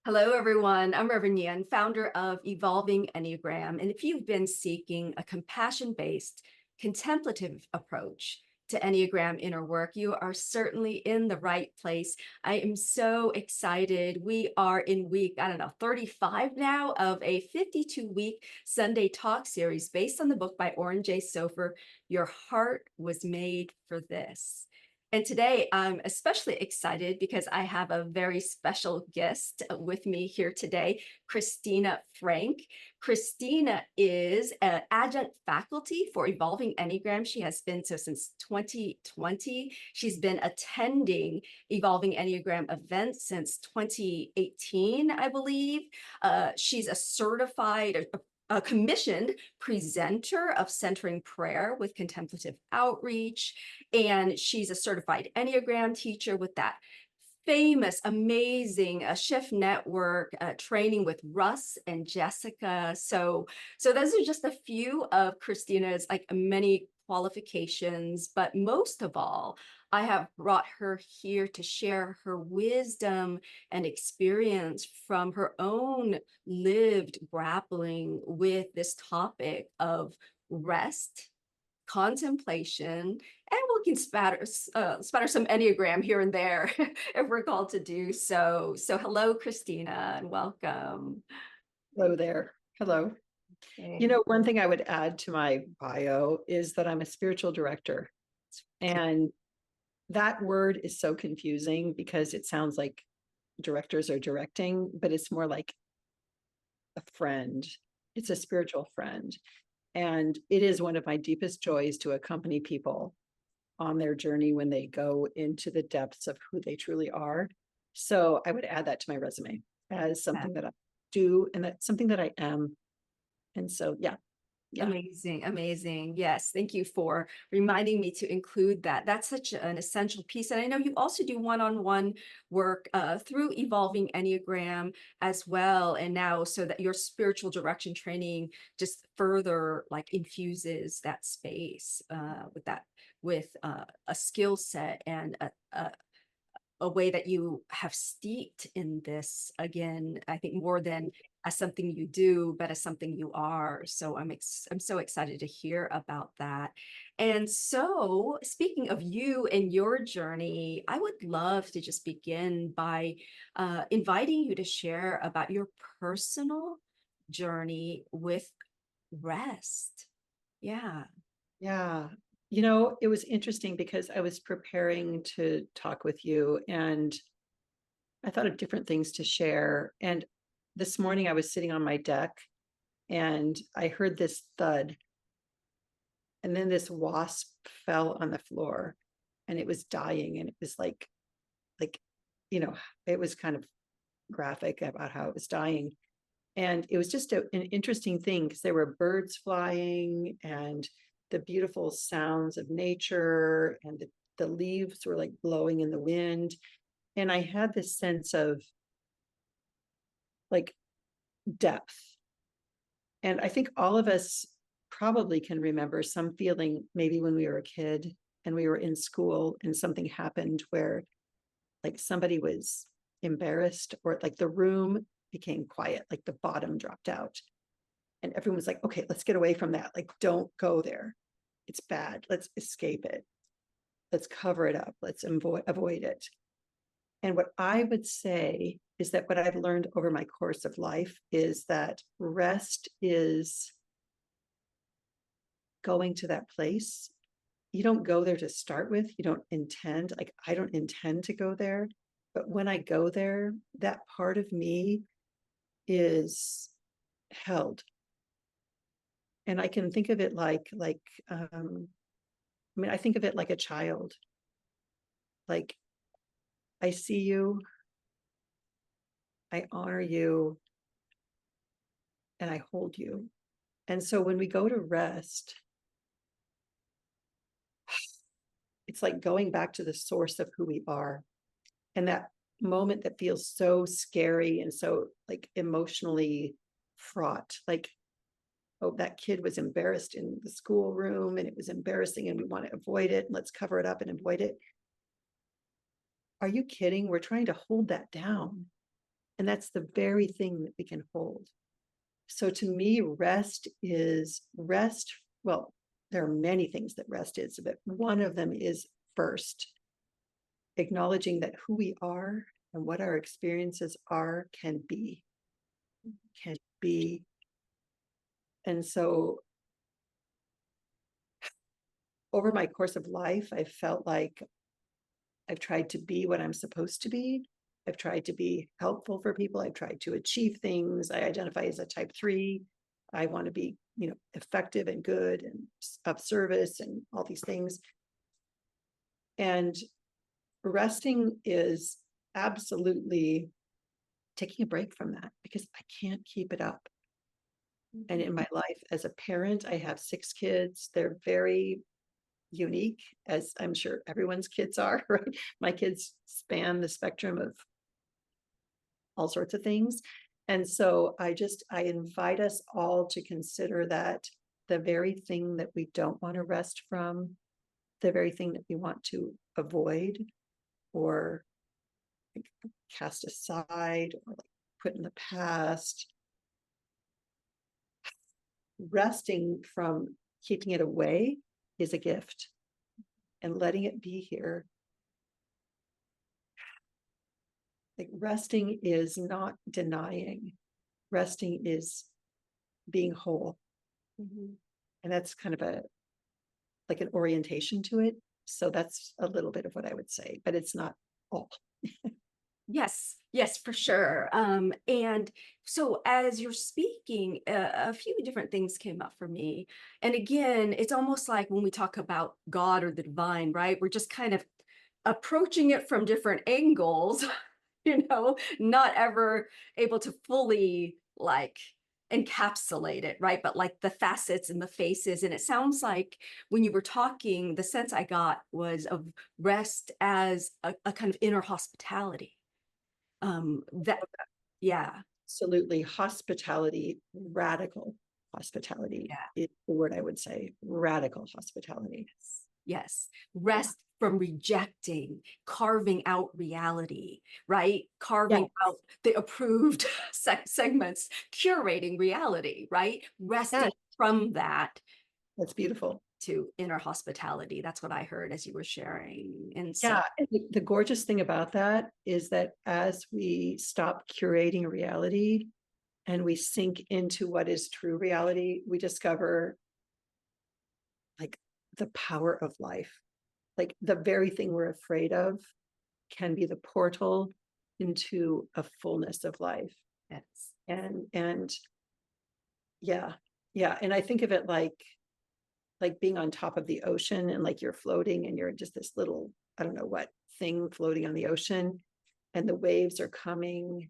Hello, everyone. I'm Reverend Nhien, founder of Evolving Enneagram. And if you've been seeking a compassion-based, contemplative approach to Enneagram inner work, you are certainly in the right place. I am so excited. We are in week, 35 now of a 52-week Sunday talk series based on the book by Oren Sofer, Your Heart Was Made for This. And today I'm especially excited because I have a very special guest with me here today, Kristina Frank. Kristina is an adjunct faculty for Evolving Enneagram. She has been so since 2020. She's been attending Evolving Enneagram events since 2018, I believe. She's a certified, a commissioned presenter of centering prayer with contemplative outreach. And she's a certified Enneagram teacher with that famous, amazing Shift Network training with Russ and Jessica. So those are just a few of Kristina's many qualifications, but most of all, I have brought her here to share her wisdom and experience from her own lived grappling with this topic of rest, contemplation, and we can spatter some Enneagram here and there if we're called to do so. So hello, Kristina, and welcome. Hello there. Hello. Okay. One thing I would add to my bio is that I'm a spiritual director. And that word is so confusing because it sounds like directors are directing, but it's more like a friend. It's a spiritual friend. And it is one of my deepest joys to accompany people on their journey when they go into the depths of who they truly are. So I would add that to my resume as something that I do, and that's something that I am. And so, yeah. Amazing, amazing. Yes, thank you for reminding me to include that. That's such an essential piece. And I know you also do one-on-one work through Evolving Enneagram as well. And now so that your spiritual direction training just further infuses that space with a skill set and a way that you have steeped in this, again, I think more than as something you do, but as something you are. So I'm so excited to hear about that. And so speaking of you and your journey, I would love to just begin by inviting you to share about your personal journey with rest. Yeah. Yeah. It was interesting because I was preparing to talk with you and I thought of different things to share. And this morning I was sitting on my deck and I heard this thud. And then this wasp fell on the floor and it was dying. And it was it was kind of graphic about how it was dying. And it was just an interesting thing because there were birds flying and the beautiful sounds of nature, and the leaves were blowing in the wind. And I had this sense of depth. And I think all of us probably can remember some feeling, maybe when we were a kid and we were in school and something happened where somebody was embarrassed, or the room became quiet, the bottom dropped out. And everyone was like, okay, let's get away from that. Don't go there. It's bad. Let's escape it. Let's cover it up. Let's avoid it. And what I would say is that what I've learned over my course of life is that rest is going to that place. You don't go there to start with. You don't intend, I don't intend to go there. But when I go there, that part of me is held. And I can think of it I think of it like a child. I see you, I honor you, and I hold you. And so when we go to rest, it's like going back to the source of who we are. And that moment that feels so scary and so emotionally fraught, oh, that kid was embarrassed in the schoolroom and it was embarrassing and we want to avoid it. Let's cover it up and avoid it. Are you kidding? We're trying to hold that down. And that's the very thing that we can hold. So to me, rest is rest. Well, there are many things that rest is, but one of them is first acknowledging that who we are and what our experiences are can be. And so over my course of life, I felt like I've tried to be what I'm supposed to be. I've tried to be helpful for people. I've tried to achieve things. I identify as a type 3. I want to be, effective and good and of service and all these things. And resting is absolutely taking a break from that because I can't keep it up. And in my life as a parent, I have 6 kids. They're very unique, as I'm sure everyone's kids are, right? My kids span the spectrum of all sorts of things. And so I invite us all to consider that the very thing that we don't want to rest from, the very thing that we want to avoid or cast aside or put in the past, resting from keeping it away is a gift, and letting it be here. Like resting is not denying. Resting is being whole. And that's kind of like an orientation to it. So that's a little bit of what I would say, but it's not all. Yes, for sure. And so as you're speaking, a few different things came up for me. And again, it's almost like when we talk about God or the divine, right? We're just kind of approaching it from different angles, not ever able to fully encapsulate it, right? But like the facets and the faces. And it sounds like when you were talking, the sense I got was of rest as a kind of inner hospitality. Yeah. Absolutely. Hospitality, radical hospitality is the word I would say. Radical hospitality. Yes. Rest from rejecting, carving out reality, right? Carving out the approved segments, curating reality, right? Resting from that. That's beautiful. To inner hospitality. That's what I heard as you were sharing. And so, and the gorgeous thing about that is that as we stop curating reality and we sink into what is true reality, we discover like the power of life. Like the very thing we're afraid of can be the portal into a fullness of life. yes. And yeah. And I think of it like being on top of the ocean and like you're floating and you're just this little, I don't know what thing floating on the ocean, and the waves are coming.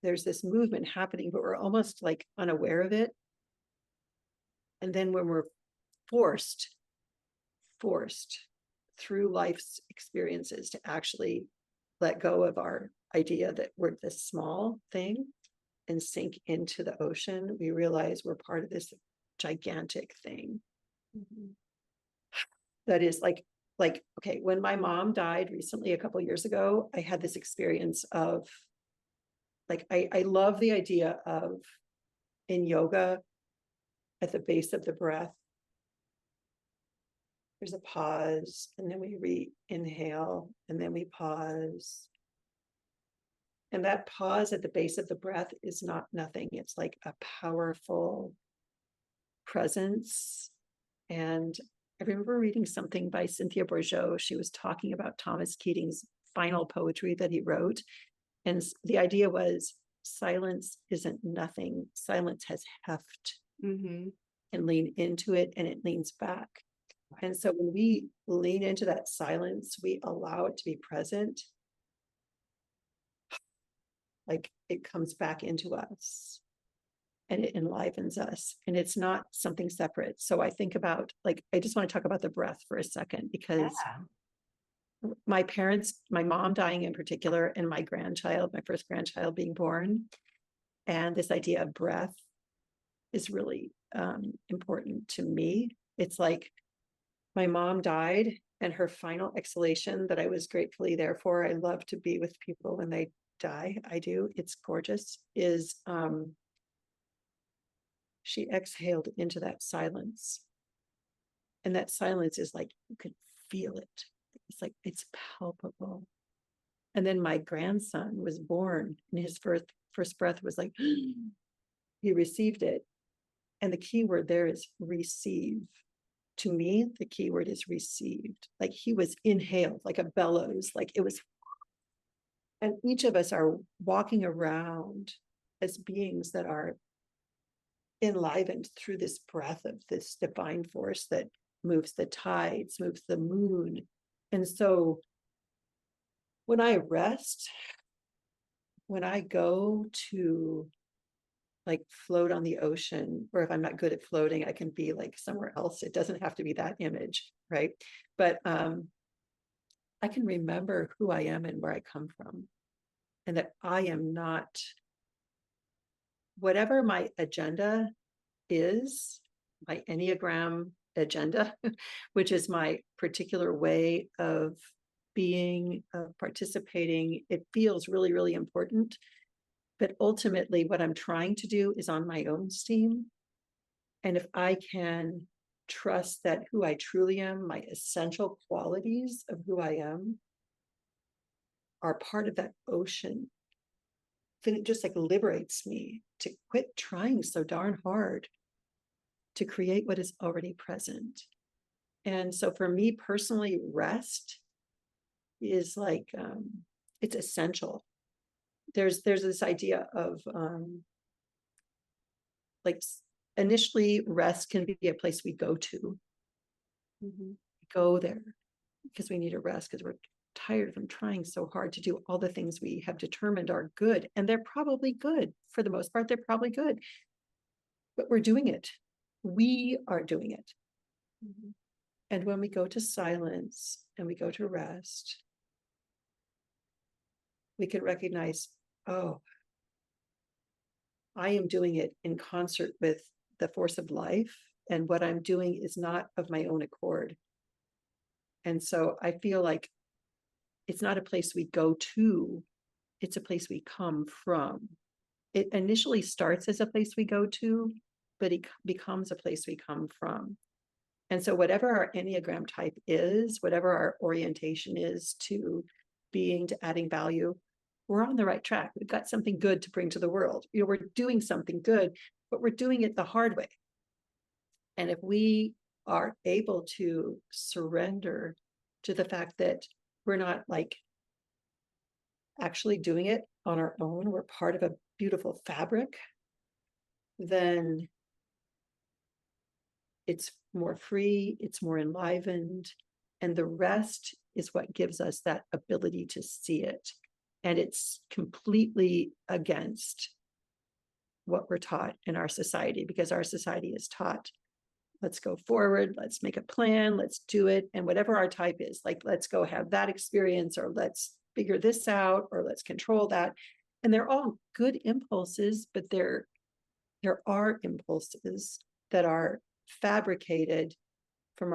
There's this movement happening, but we're almost like unaware of it. And then when we're forced through life's experiences to actually let go of our idea that we're this small thing and sink into the ocean, we realize we're part of this gigantic thing. That is like okay, when my mom died recently a couple of years ago, I had this experience of like I love the idea of in yoga at the base of the breath there's a pause, and then we re-inhale, and then we pause. And that pause at the base of the breath is not nothing. It's like a powerful presence. And I remember reading something by Cynthia Bourgeault. She was talking about Thomas Keating's final poetry that he wrote. And the idea was silence isn't nothing. Silence has heft and lean into it, and it leans back. And so when we lean into that silence, we allow it to be present. Like it comes back into us and it enlivens us, and it's not something separate. So I think about I just want to talk about the breath for a second, because my parents, my mom dying in particular, and my first grandchild being born, and this idea of breath is really important to me. It's like my mom died, and her final exhalation that I was gratefully there for. I love to be with people when they die. I do. It's gorgeous. Is she exhaled into that silence. And that silence is like, you can feel it. It's like, it's palpable. And then my grandson was born, and his first breath was like, he received it. And the key word there is receive. To me, the key word is received. Like he was inhaled, like a bellows, like it was. And each of us are walking around as beings that are enlivened through this breath of this divine force that moves the tides, moves the moon. And so when I rest, when I go to like float on the ocean, or if I'm not good at floating, I can be like somewhere else. It doesn't have to be that image, right? But I can remember who I am and where I come from, and that I am not, whatever my agenda is, my Enneagram agenda, which is my particular way of being, of participating. It feels really, really important. But ultimately, what I'm trying to do is on my own steam. And if I can trust that who I truly am, my essential qualities of who I am, are part of that ocean, then it just like liberates me to quit trying so darn hard to create what is already present. And so for me personally, rest is like, it's essential. There's this idea of like initially rest can be a place we go to. Go there because we need a rest, because we're tired from trying so hard to do all the things we have determined are good. And they're probably good. For the most part, they're probably good. But we're doing it. We are doing it. And when we go to silence and we go to rest, we can recognize, oh, I am doing it in concert with the force of life. And what I'm doing is not of my own accord. And so I feel like it's not a place we go to, it's a place we come from. It initially starts as a place we go to, but it becomes a place we come from. And so whatever our Enneagram type is, whatever our orientation is to being, to adding value, we're on the right track. We've got something good to bring to the world. You know, we're doing something good, but we're doing it the hard way. And if we are able to surrender to the fact that we're not like actually doing it on our own, we're part of a beautiful fabric, then it's more free, it's more enlivened, and the rest is what gives us that ability to see it. And it's completely against what we're taught in our society, because our society is taught, let's go forward, let's make a plan, let's do it. And whatever our type is, like, let's go have that experience, or let's figure this out, or let's control that. And they're all good impulses, but there are impulses that are fabricated from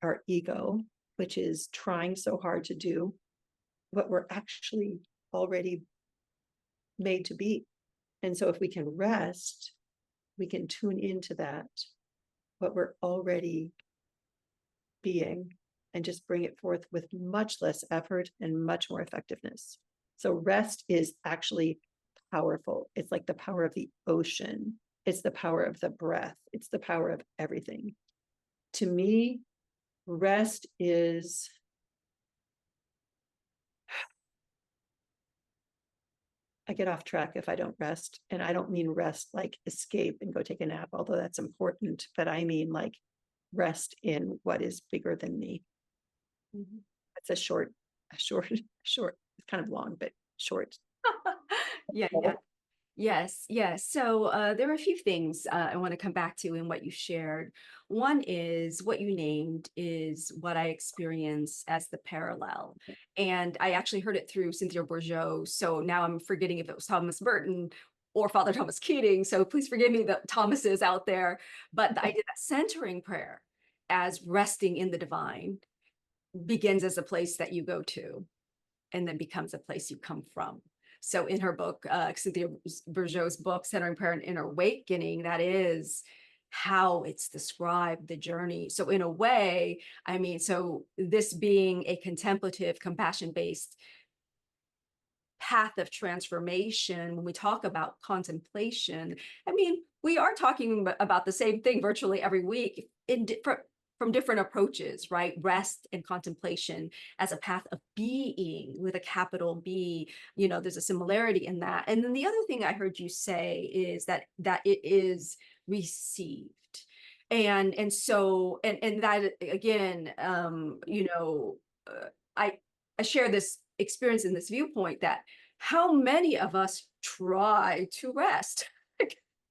our ego, which is trying so hard to do what we're actually already made to be. And so if we can rest, we can tune into that, what we're already being, and just bring it forth with much less effort and much more effectiveness. So rest is actually powerful. It's like the power of the ocean. It's the power of the breath. It's the power of everything. To me, rest is, I get off track if I don't rest. And I don't mean rest like escape and go take a nap, although that's important, but I mean like rest in what is bigger than me. It's a short, it's kind of long, but short. Yeah. Yes. So there are a few things I want to come back to in what you shared. One is what you named is what I experience as the parallel. And I actually heard it through Cynthia Bourgeault. So now I'm forgetting if it was Thomas Merton or Father Thomas Keating. So please forgive me, the Thomases out there. But the idea that centering prayer as resting in the divine begins as a place that you go to and then becomes a place you come from. So in her book, Cynthia Bourgeau's book, Centering Parent in Awakening, that is how it's described, the journey. So in a way, I mean, so this being a contemplative, compassion-based path of transformation, when we talk about contemplation, I mean, we are talking about the same thing virtually every week in from different approaches, right? Rest and contemplation as a path of being with a capital B, you know, there's a similarity in that. And then the other thing I heard you say is that it is received. And so, and that again, you know, I share this experience in this viewpoint that how many of us try to rest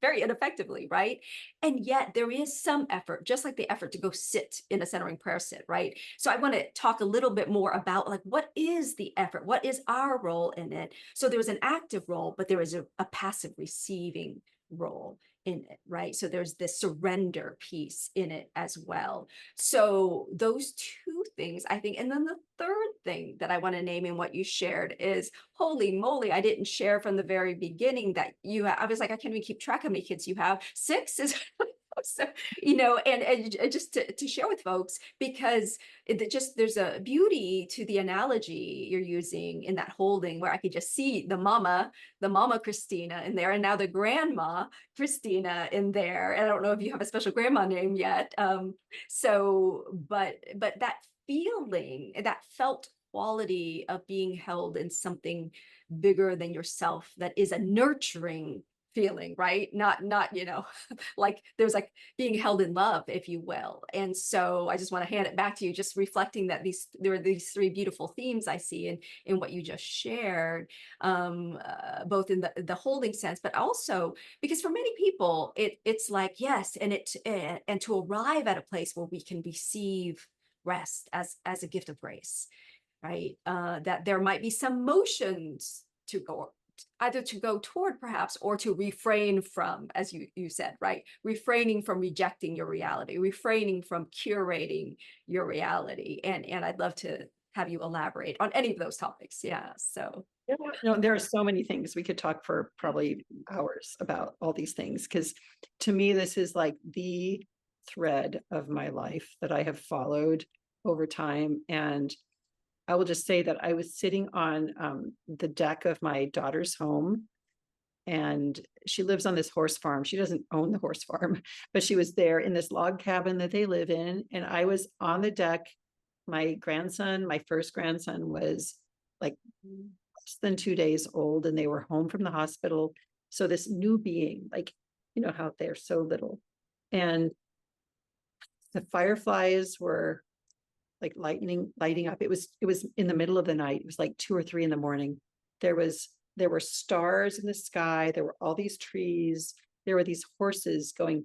very ineffectively, right? And yet there is some effort, just like the effort to go sit in a centering prayer sit, right? So I want to talk a little bit more about like, what is the effort? What is our role in it? So there's an active role, but there is a passive receiving role in it, right? So there's this surrender piece in it as well. So those two things, I think. And then the third thing that I want to name in what you shared is, holy moly, I didn't share from the very beginning that you have, I was like, I can't even keep track how many kids you have. 6 is so, you know, and just to share with folks, because there's a beauty to the analogy you're using in that holding, where I could just see the mama Kristina in there, and now the grandma Kristina in there. And I don't know if you have a special grandma name yet. So, but that feeling, that felt quality of being held in something bigger than yourself, that is a nurturing feeling, right? Not, you know, like there's like being held in love, if you will. And so I just want to hand it back to you, just reflecting that there are these 3 beautiful themes I see in what you just shared, both in the holding sense, but also because for many people, it's like, yes, and to arrive at a place where we can receive rest as a gift of grace, right? That there might be some motions to go, either to go toward perhaps, or to refrain from, as you said, right? Refraining from rejecting your reality, refraining from curating your reality. And I'd love to have you elaborate on any of those topics. Yeah, so. Yeah, no, there are so many things. We could talk for probably hours about all these things, because to me, this is like the thread of my life that I have followed over time. And I will just say that I was sitting on the deck of my daughter's home, and she lives on this horse farm. She doesn't own the horse farm, but she was there in this log cabin that they live in. And I was on the deck. My first grandson was like less than 2 days old, and they were home from the hospital. So this new being, like, you know how they're so little. And the fireflies were like lighting up. It was in the middle of the night. It was like 2 or 3 in the morning. There were stars in the sky. There were all these trees. There were these horses going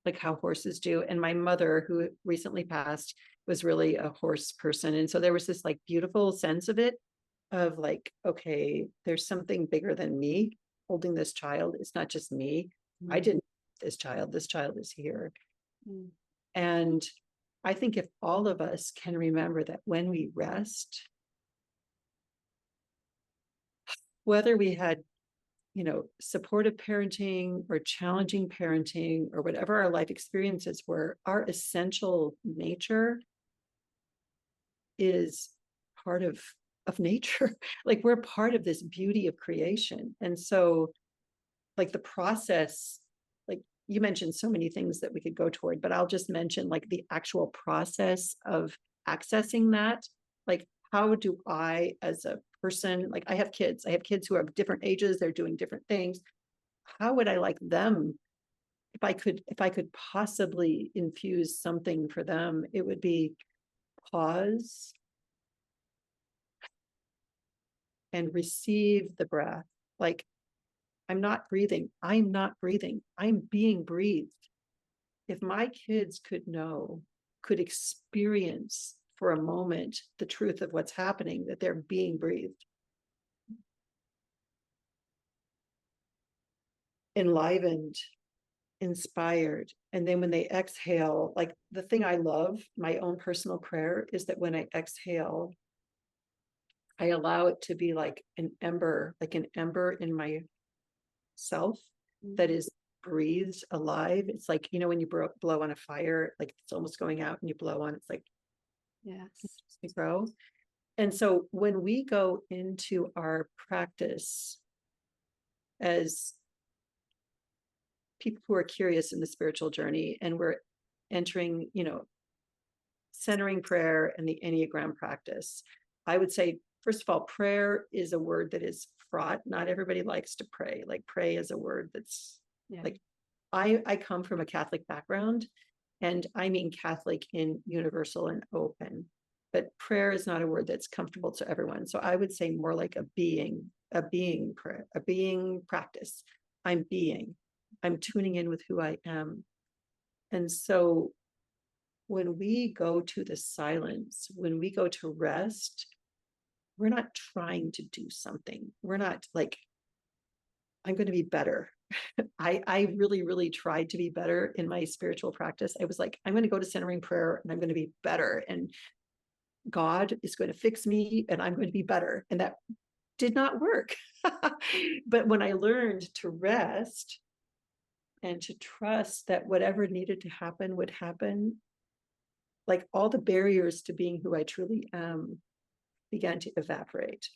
like how horses do. And my mother, who recently passed, was really a horse person. And so there was this like beautiful sense of it, of like, okay, there's something bigger than me holding this child. It's not just me. I didn't this child is here. And I think if all of us can remember that when we rest, whether we had, you know, supportive parenting or challenging parenting or whatever our life experiences were, our essential nature is part of nature. Like, we're part of this beauty of creation. And so like the process, like you mentioned so many things that we could go toward, but I'll just mention like the actual process of accessing that. Like, how do I, as a person, like I have kids who are different ages, they're doing different things. How would I like them? If I could possibly infuse something for them, it would be pause and receive the breath. Like, I'm not breathing, I'm being breathed. If my kids could experience for a moment the truth of what's happening, that they're being breathed, enlivened, inspired, and then when they exhale, like the thing I love, my own personal prayer is that when I exhale, I allow it to be like an ember in myself that is breathes alive. It's like, when you blow on a fire, like it's almost going out and you blow on, it's like, Yes. you grow. And so when we go into our practice as people who are curious in the spiritual journey, and we're entering, centering prayer and the Enneagram practice, I would say, first of all, prayer is a word that is fraught. Not everybody likes to pray. Like, pray is a word that's like, I come from a Catholic background, and I mean Catholic in universal and open, but prayer is not a word that's comfortable to everyone. So I would say more like a being prayer, a being practice. I'm tuning in with who I am. And so when we go to the silence, when we go to rest, we're not trying to do something. We're not like, I'm going to be better. I really, really tried to be better in my spiritual practice. I was like, I'm going to go to centering prayer and I'm going to be better. And God is going to fix me and I'm going to be better. And that did not work. But when I learned to rest and to trust that whatever needed to happen would happen, like all the barriers to being who I truly am began to evaporate.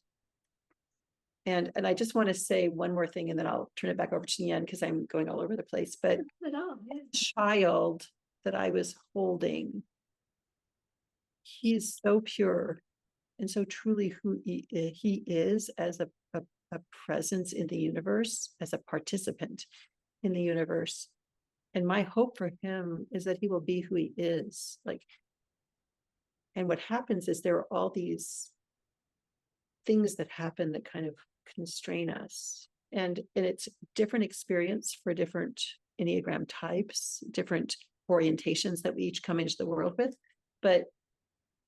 And I just want to say one more thing, and then I'll turn it back over to Nhien because I'm going all over the place. But the child that I was holding, he's so pure and so truly who he is as a presence in the universe, as a participant in the universe. And my hope for him is that he will be who he is. Like, and what happens is there are all these things that happen that kind of constrain us. And it's different experience for different Enneagram types, different orientations that we each come into the world with. But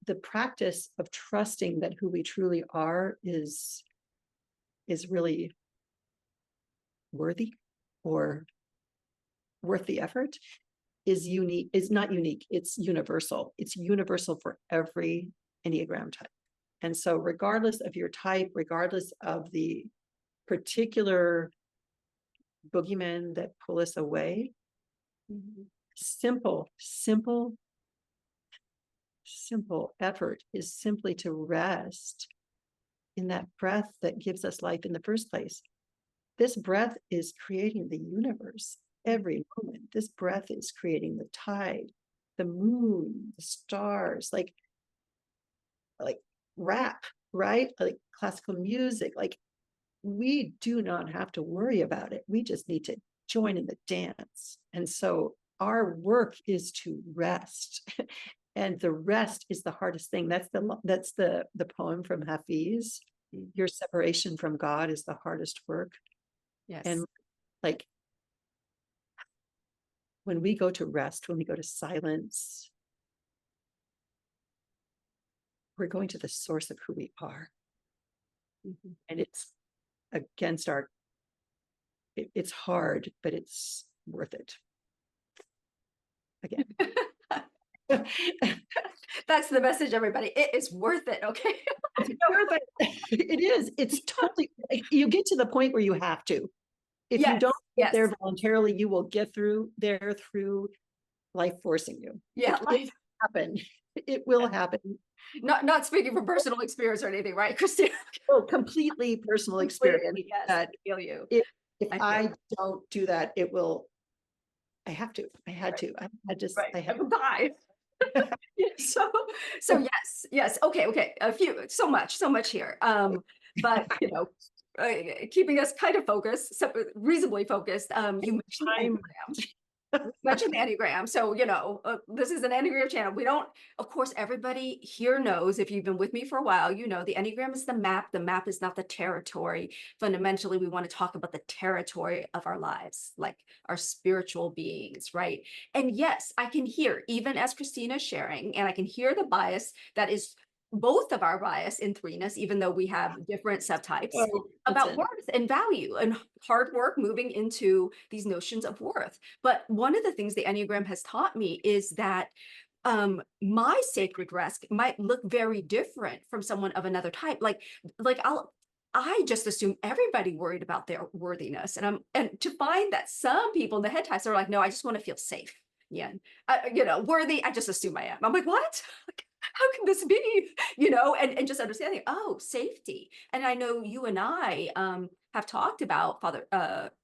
the practice of trusting that who we truly are is really worthy or worth the effort is not unique. It's universal. It's universal for every Enneagram type. And so regardless of your type, regardless of the particular boogeymen that pull us away, simple effort is simply to rest in that breath that gives us life in the first place. This breath is creating the universe every moment. This breath is creating the tide, the moon, the stars, like rap, right? Like classical music. Like, we do not have to worry about it. We just need to join in the dance. And so our work is to rest. And the rest is the hardest thing. That's the poem from Hafiz. Your separation from God is the hardest work. Yes. And like, when we go to rest, when we go to silence, we're going to the source of who we are. And it's against it's hard, but it's worth it. Again. That's the message, everybody. It is worth it. Okay. It's worth it. It is. It's totally, you get to the point where you have to. If you don't get there voluntarily, you will get through life forcing you. Yeah. It will happen. It will happen. Not speaking from personal experience or anything, right, Kristina? Oh, completely personal experience. Yes, that I feel you. If I don't do that, it will. I had to. I had to. I had to die. So yes. Okay. So much here. But keeping us kind of focused, reasonably focused. You mentioned the Enneagram. So, this is an Enneagram channel. We don't, of course, everybody here knows, if you've been with me for a while, the Enneagram is the map. The map is not the territory. Fundamentally, we want to talk about the territory of our lives, like our spiritual beings, right? And yes, I can hear, even as Kristina sharing, and I can hear the bias that is both of our bias in threeness, even though we have different subtypes, about worth and value and hard work moving into these notions of worth. But one of the things the Enneagram has taught me is that my sacred rest might look very different from someone of another type. Like I just assume everybody worried about their worthiness. And to find that some people in the head types are like, no, I just want to feel safe. Yeah. Worthy. I just assume I am. I'm like, what? How can this be? And just understanding, oh, safety. And I know you and I have talked about Father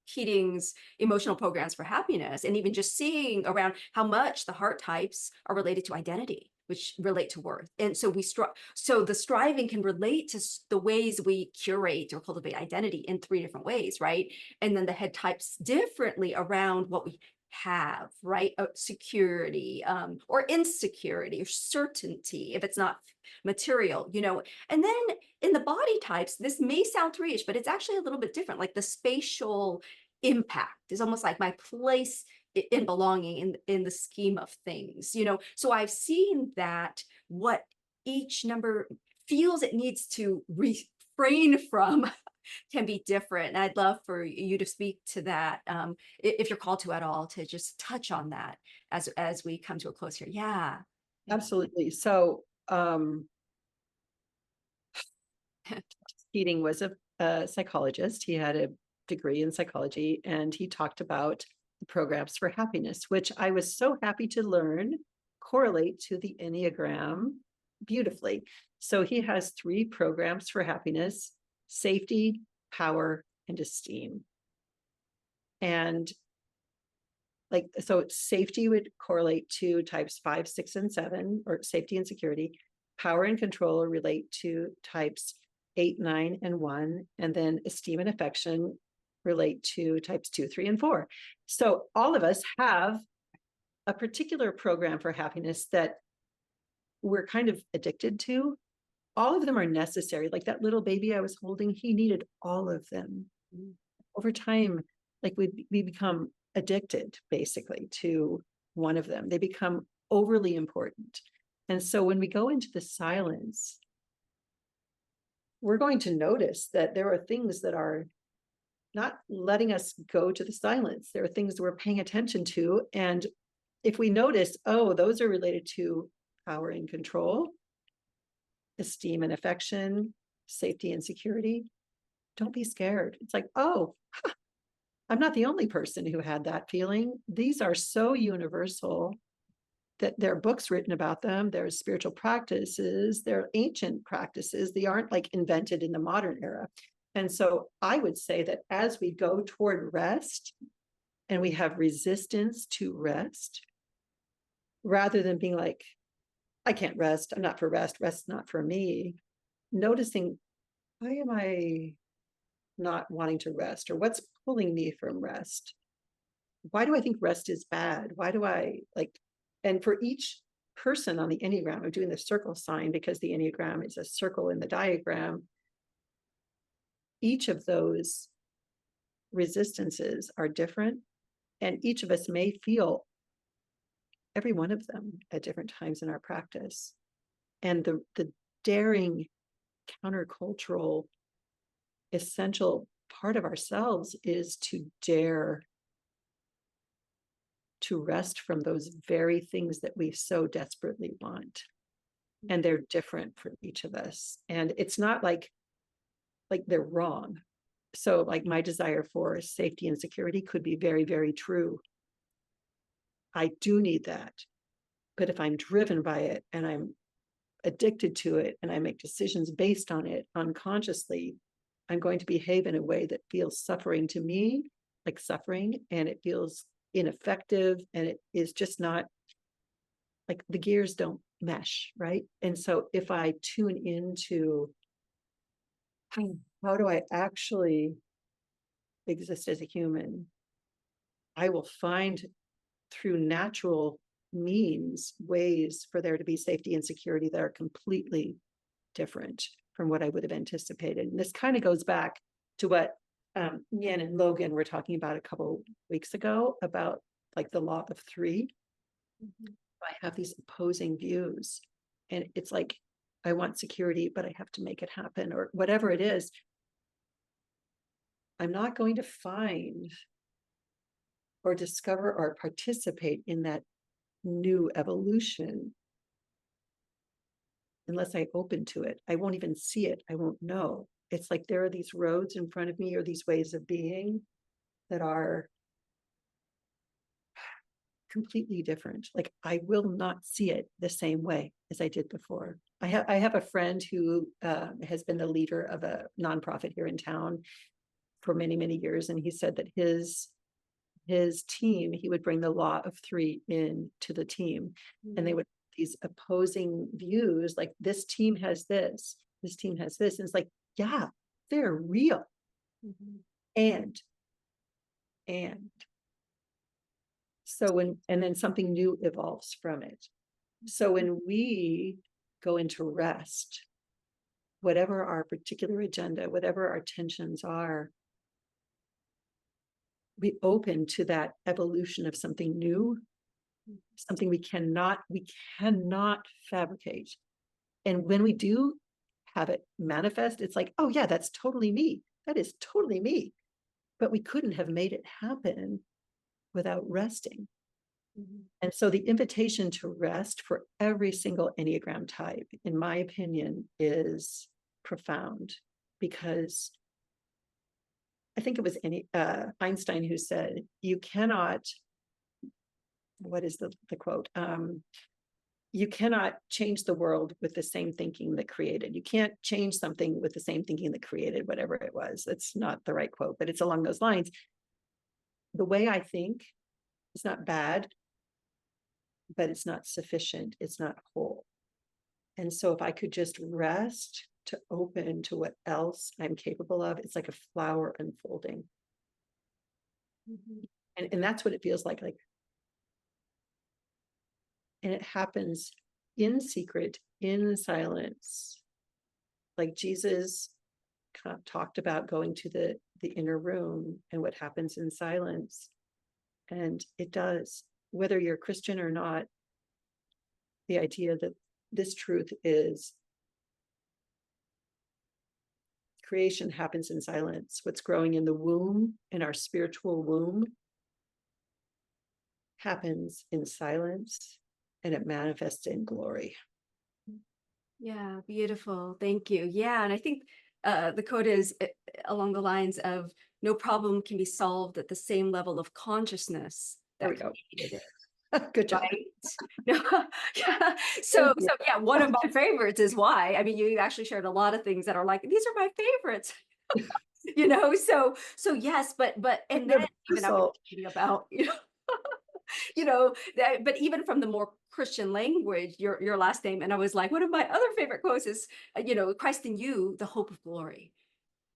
Keating's emotional programs for happiness, and even just seeing around how much the heart types are related to identity, which relate to worth. And so so the striving can relate to the ways we curate or cultivate identity in 3 different ways, right? And then the head types differently around what we have, right? Security, or insecurity, or certainty, if it's not material, And then in the body types, this may sound 3-ish, but it's actually a little bit different. Like the spatial impact is almost like my place in belonging in the scheme of things, So I've seen that what each number feels it needs to refrain from can be different. And I'd love for you to speak to that, if you're called to at all, to just touch on that as we come to a close here. Yeah. Absolutely. So Keating was a psychologist. He had a degree in psychology, and he talked about the programs for happiness, which I was so happy to learn correlate to the Enneagram beautifully. So he has 3 programs for happiness: safety, power, and esteem. And so safety would correlate to types 5, 6, and 7, or safety and security. Power and control relate to types 8, 9, and 1. And then esteem and affection relate to types 2, 3, and 4. So all of us have a particular program for happiness that we're kind of addicted to. All of them are necessary. Like that little baby I was holding, he needed all of them. Over time, like we become addicted basically to one of them. They become overly important. And so when we go into the silence, we're going to notice that there are things that are not letting us go to the silence. There are things that we're paying attention to. And if we notice, oh, those are related to power and control, esteem and affection, safety and security, don't be scared. It's like, oh, I'm not the only person who had that feeling. These are so universal that there are books written about them. There's spiritual practices, they're ancient practices. They aren't like invented in the modern era. And so I would say that as we go toward rest and we have resistance to rest, rather than being like, I can't rest, I'm not for rest, rest's not for me, noticing, why am I not wanting to rest, or what's pulling me from rest? Why do I think rest is bad? Why do I like, and for each person on the Enneagram, I'm doing the circle sign because the Enneagram is a circle in the diagram. Each of those resistances are different, and each of us may feel every one of them at different times in our practice. And the daring, countercultural, essential part of ourselves is to dare to rest from those very things that we so desperately want. And they're different for each of us. And it's not like they're wrong. So like my desire for safety and security could be very, very true. I do need that. But if I'm driven by it and I'm addicted to it and I make decisions based on it unconsciously, I'm going to behave in a way that feels suffering to me, like suffering, and it feels ineffective, and it is just not, like the gears don't mesh, right? And so if I tune into how do I actually exist as a human, I will find through natural means ways for there to be safety and security that are completely different from what I would have anticipated. And this kind of goes back to what Nhien and Logan were talking about a couple weeks ago about like the law of 3. I have these opposing views, and it's like, I want security, but I have to make it happen, or whatever it is. I'm not going to find or discover or participate in that new evolution, unless I open to it, I won't even see it. I won't know. It's like there are these roads in front of me, or these ways of being that are completely different. Like I will not see it the same way as I did before. I have a friend who has been the leader of a nonprofit here in town for many, many years. And he said that his team, he would bring the law of three into the team, and they would have these opposing views, like this team has this team has this. And it's like, yeah, they're real. And so and then something new evolves from it. So when we go into rest, whatever our particular agenda, whatever our tensions are, we open to that evolution of something new, something we cannot fabricate. And when we do have it manifest, it's like, oh yeah, that's totally me. That is totally me. But we couldn't have made it happen without resting. And so the invitation to rest for every single Enneagram type, in my opinion, is profound, because I think it was Einstein who said, you cannot, what is the quote? You cannot change the world with the same thinking that created. You can't change something with the same thinking that created whatever it was. It's not the right quote, but it's along those lines. The way I think is not bad, but it's not sufficient. It's not whole. And so if I could just rest to open to what else I'm capable of, it's like a flower unfolding. And that's what it feels like. And it happens in secret, in silence. Like Jesus kind of talked about going to the inner room and what happens in silence. And it does, whether you're Christian or not, the idea that this truth is creation happens in silence. What's growing in the womb, in our spiritual womb, happens in silence, and it manifests in glory. Yeah, beautiful. Thank you. Yeah, and I think the quote is along the lines of no problem can be solved at the same level of consciousness There that we go. created it. Good job. Right? No, yeah. So yeah, one of my favorites is why. I mean, you actually shared a lot of things that are like, these are my favorites. So yes, but and then even I was thinking about, but even from the more Christian language, your last name, and I was like, one of my other favorite quotes is, Christ in you, the hope of glory.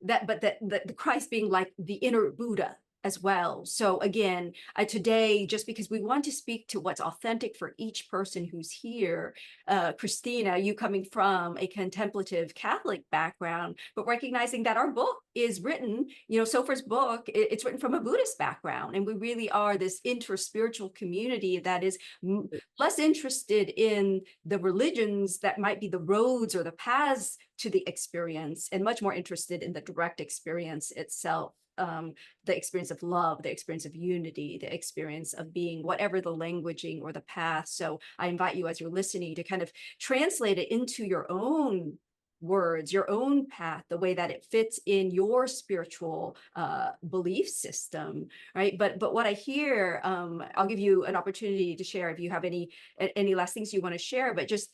But the Christ being like the inner Buddha as well. So again, today, just because we want to speak to what's authentic for each person who's here, Kristina, you coming from a contemplative Catholic background, but recognizing that our book is written, Sofer's book, it's written from a Buddhist background. And we really are this inter-spiritual community that is less interested in the religions that might be the roads or the paths to the experience, and much more interested in the direct experience itself. The experience of love, the experience of unity, the experience of being, whatever the languaging or the path. So I invite you, as you're listening, to kind of translate it into your own words, your own path, the way that it fits in your spiritual belief system, right? But what I hear, I'll give you an opportunity to share if you have any last things you want to share, but just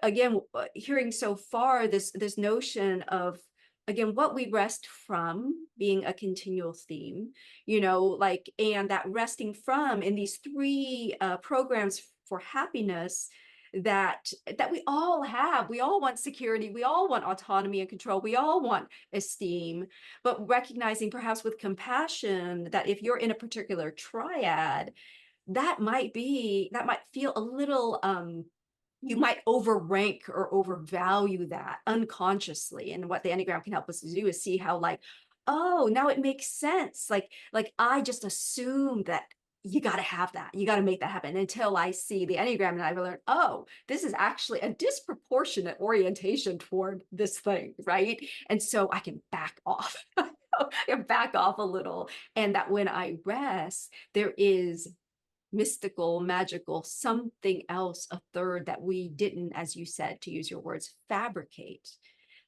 again, hearing so far this notion of, again, what we rest from being a continual theme, and that resting from in these three programs for happiness that we all have. We all want security. We all want autonomy and control. We all want esteem, but recognizing perhaps with compassion that if you're in a particular triad, that might feel a little, you might overrank or overvalue that unconsciously. And what the Enneagram can help us to do is see how, like, oh, now it makes sense. Like I just assume that you got to have that. You got to make that happen, until I see the Enneagram and I learn, oh, this is actually a disproportionate orientation toward this thing, right? And so I can back off. I back off a little. And that when I rest, there is mystical, magical, something else, a third that we didn't, as you said, to use your words, fabricate,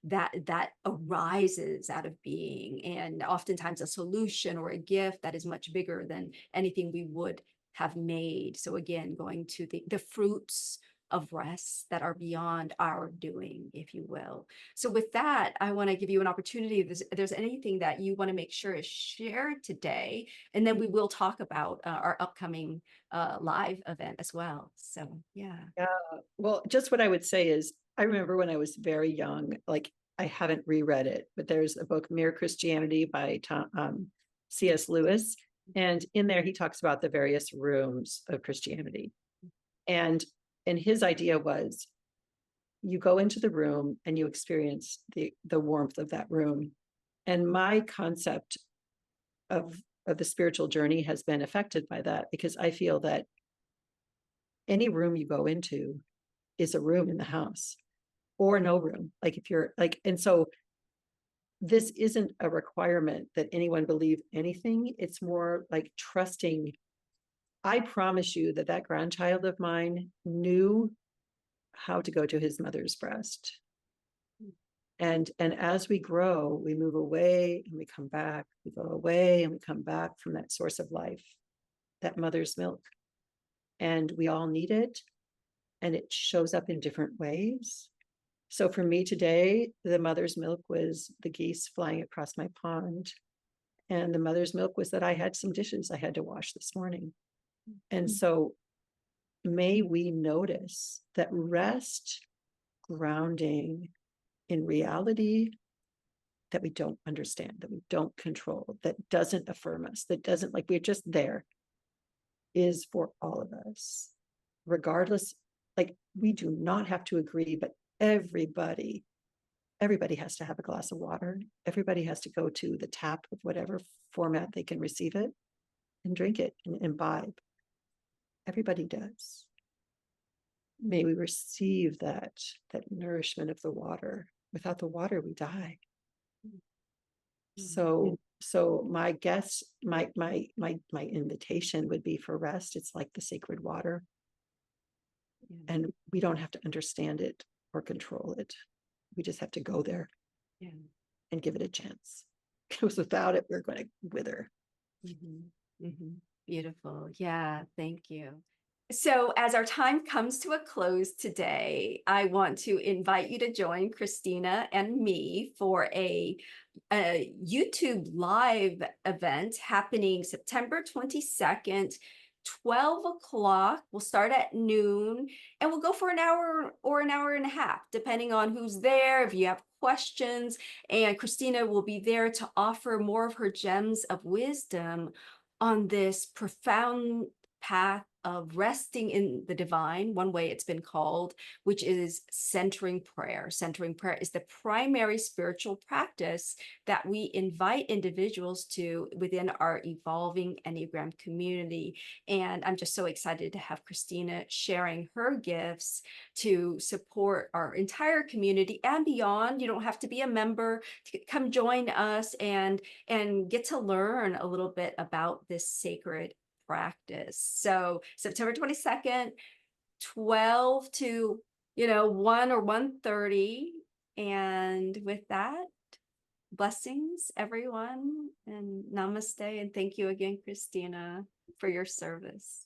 that arises out of being, and oftentimes a solution or a gift that is much bigger than anything we would have made. So again, going to the fruits of rest that are beyond our doing, if you will. So with that, I want to give you an opportunity. If there's anything that you want to make sure is shared today, and then we will talk about our upcoming live event as well. So yeah. Yeah. Well, just what I would say is, I remember when I was very young, like I haven't reread it, but there's a book, Mere Christianity by C.S. Lewis. And in there, he talks about the various rooms of Christianity. And his idea was, you go into the room and you experience the warmth of that room. And my concept of the spiritual journey has been affected by that, because I feel that any room you go into is a room in the house, or no room. Like if you're like, and so this isn't a requirement that anyone believe anything. It's more like trusting. I promise you that that grandchild of mine knew how to go to his mother's breast. And as we grow, we move away and we come back, we go away and we come back from that source of life, that mother's milk. And we all need it. And it shows up in different ways. So for me today, the mother's milk was the geese flying across my pond. And the mother's milk was that I had some dishes I had to wash this morning. And so may we notice that rest, grounding in reality that we don't understand, that we don't control, that doesn't affirm us, that doesn't, like, we're just there, is for all of us, regardless. Like, we do not have to agree, but everybody has to have a glass of water. Everybody has to go to the tap of whatever format they can receive it and drink it and imbibe. Everybody does. May we receive that nourishment of the water. Without the water, we die. So my guess, my invitation would be for rest. It's like the sacred water. Yeah. And we don't have to understand it or control it. We just have to go there, yeah, and give it a chance. Because without it, we're going to wither. Mm-hmm. Mm-hmm. Beautiful. Yeah, thank you. So as our time comes to a close today, I want to invite you to join Kristina and me for a YouTube live event happening September 22nd, 12 o'clock. We'll start at noon and we'll go for an hour or an hour and a half, depending on who's there, if you have questions. And Kristina will be there to offer more of her gems of wisdom on this profound path of resting in the divine, one way it's been called, which is centering prayer. Centering prayer is the primary spiritual practice that we invite individuals to within our evolving Enneagram community. And I'm just so excited to have Kristina sharing her gifts to support our entire community and beyond. You don't have to be a member to come join us and get to learn a little bit about this sacred practice. So September 22nd, 12 to 1 or 1:30. And with that, blessings everyone, and namaste, and thank you again, Kristina, for your service.